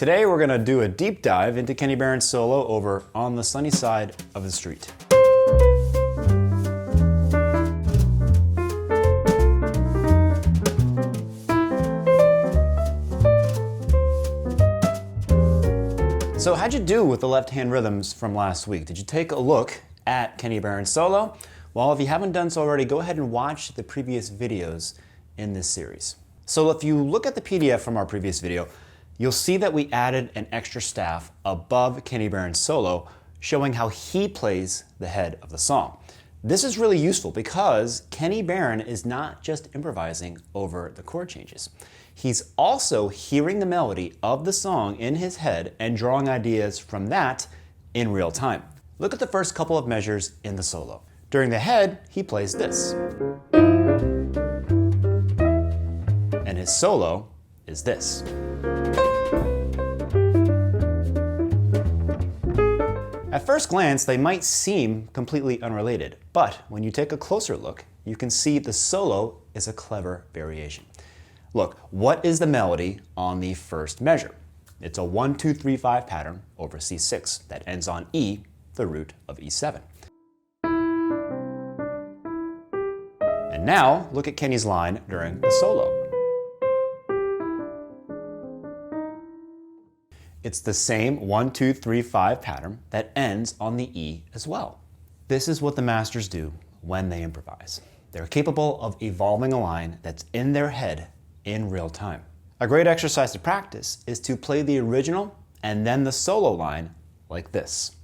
Today we're going to do a deep dive into Kenny Barron's solo over On the Sunny Side of the Street. So how'd you do with the left-hand rhythms from last week? Did you take a look at Kenny Barron's solo? Well, if you haven't done so already, go ahead and watch the previous videos in this series. So if you look at the PDF from our previous video, you'll see that we added an extra staff above Kenny Barron's solo, showing how he plays the head of the song. This is really useful because Kenny Barron is not just improvising over the chord changes. He's also hearing the melody of the song in his head and drawing ideas from that in real time. Look at the first couple of measures in the solo. During the head, he plays this. And his solo is this. At first glance, they might seem completely unrelated, but when you take a closer look, you can see the solo is a clever variation. Look, what is the melody on the first measure? It's a 1-2-3-5 pattern over C6 that ends on E, the root of E7. And now, look at Kenny's line during the solo. It's the same 1-2-3-5 pattern that ends on the E as well. This is what the masters do when they improvise. They're capable of evolving a line that's in their head in real time. A great exercise to practice is to play the original and then the solo line like this.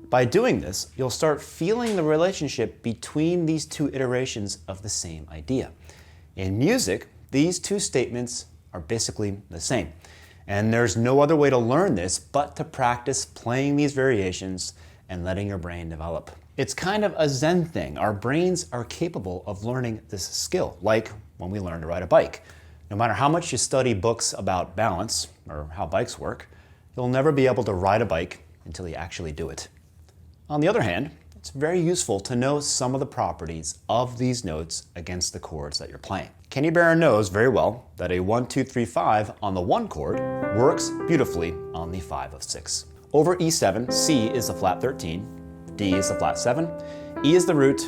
By doing this, you'll start feeling the relationship between these two iterations of the same idea. In music, these two statements are basically the same. And there's no other way to learn this but to practice playing these variations and letting your brain develop. It's kind of a Zen thing. Our brains are capable of learning this skill, like when we learn to ride a bike. No matter how much you study books about balance or how bikes work, you'll never be able to ride a bike until you actually do it. On the other hand, it's very useful to know some of the properties of these notes against the chords that you're playing. Kenny Barron knows very well that a 1-2-3-5 on the 1 chord works beautifully on the 5 of 6. Over E7, C is the flat 13, D is the flat 7, E is the root,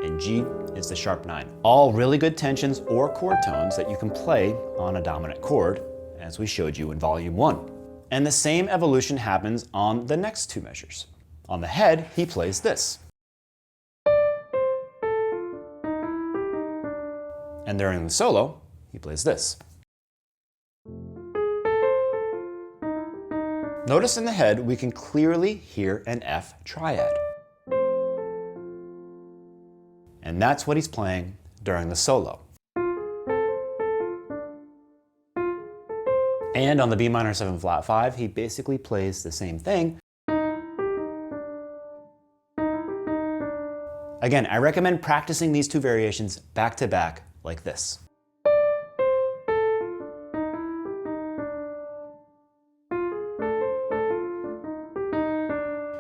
and G is the sharp 9. All really good tensions or chord tones that you can play on a dominant chord, as we showed you in volume 1. And the same evolution happens on the next two measures. On the head, he plays this. And during the solo, he plays this. Notice in the head, we can clearly hear an F triad. And that's what he's playing during the solo. And on the B minor 7 flat 5, he basically plays the same thing. Again, I recommend practicing these two variations back to back like this.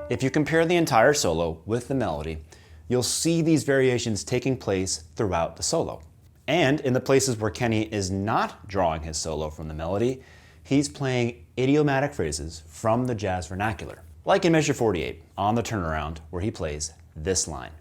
If you compare the entire solo with the melody, you'll see these variations taking place throughout the solo. And in the places where Kenny is not drawing his solo from the melody, he's playing idiomatic phrases from the jazz vernacular, like in measure 48 on the turnaround where he plays this line.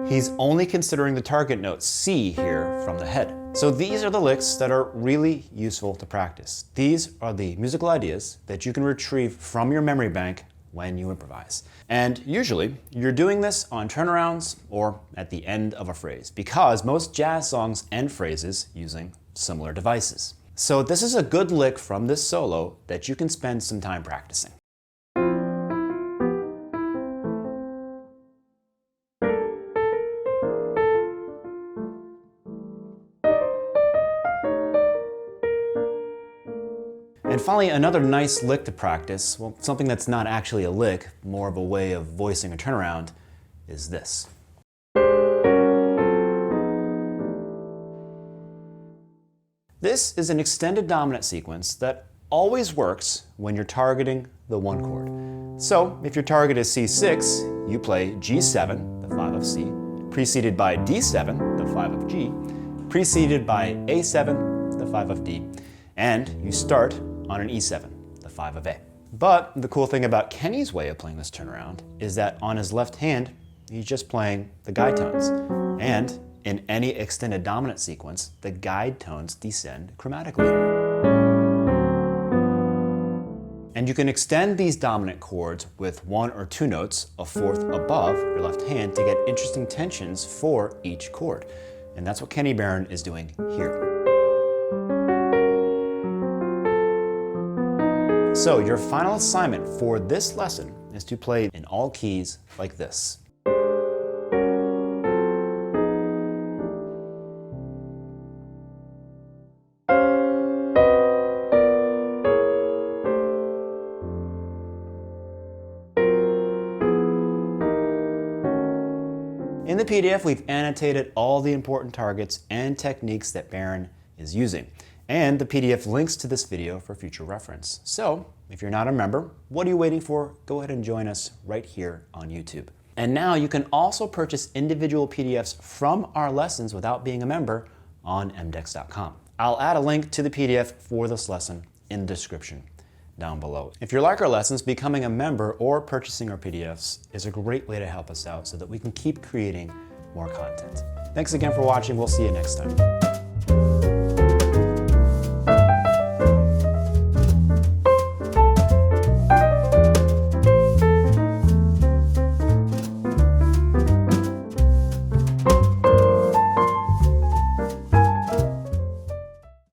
He's only considering the target note C here from the head. So these are the licks that are really useful to practice. These are the musical ideas that you can retrieve from your memory bank when you improvise. And usually, you're doing this on turnarounds or at the end of a phrase, because most jazz songs end phrases using similar devices. So this is a good lick from this solo that you can spend some time practicing. And finally, another nice lick to practice, well, something that's not actually a lick, more of a way of voicing a turnaround, is this. This is an extended dominant sequence that always works when you're targeting the one chord. So if your target is C6, you play G7, the 5 of C, preceded by D7, the 5 of G, preceded by A7, the 5 of D, and you start on an E7, the 5 of A. But the cool thing about Kenny's way of playing this turnaround is that on his left hand, he's just playing the guide tones. And in any extended dominant sequence, the guide tones descend chromatically. And you can extend these dominant chords with 1 or 2 notes, a fourth above your left hand, to get interesting tensions for each chord. And that's what Kenny Barron is doing here. So your final assignment for this lesson is to play in all keys like this. In the PDF, we've annotated all the important targets and techniques that Barron is using. And the PDF links to this video for future reference. So, if you're not a member, what are you waiting for? Go ahead and join us right here on YouTube. And now you can also purchase individual PDFs from our lessons without being a member on mDecks.com. I'll add a link to the PDF for this lesson in the description down below. If you like our lessons, becoming a member or purchasing our PDFs is a great way to help us out so that we can keep creating more content. Thanks again for watching. We'll see you next time.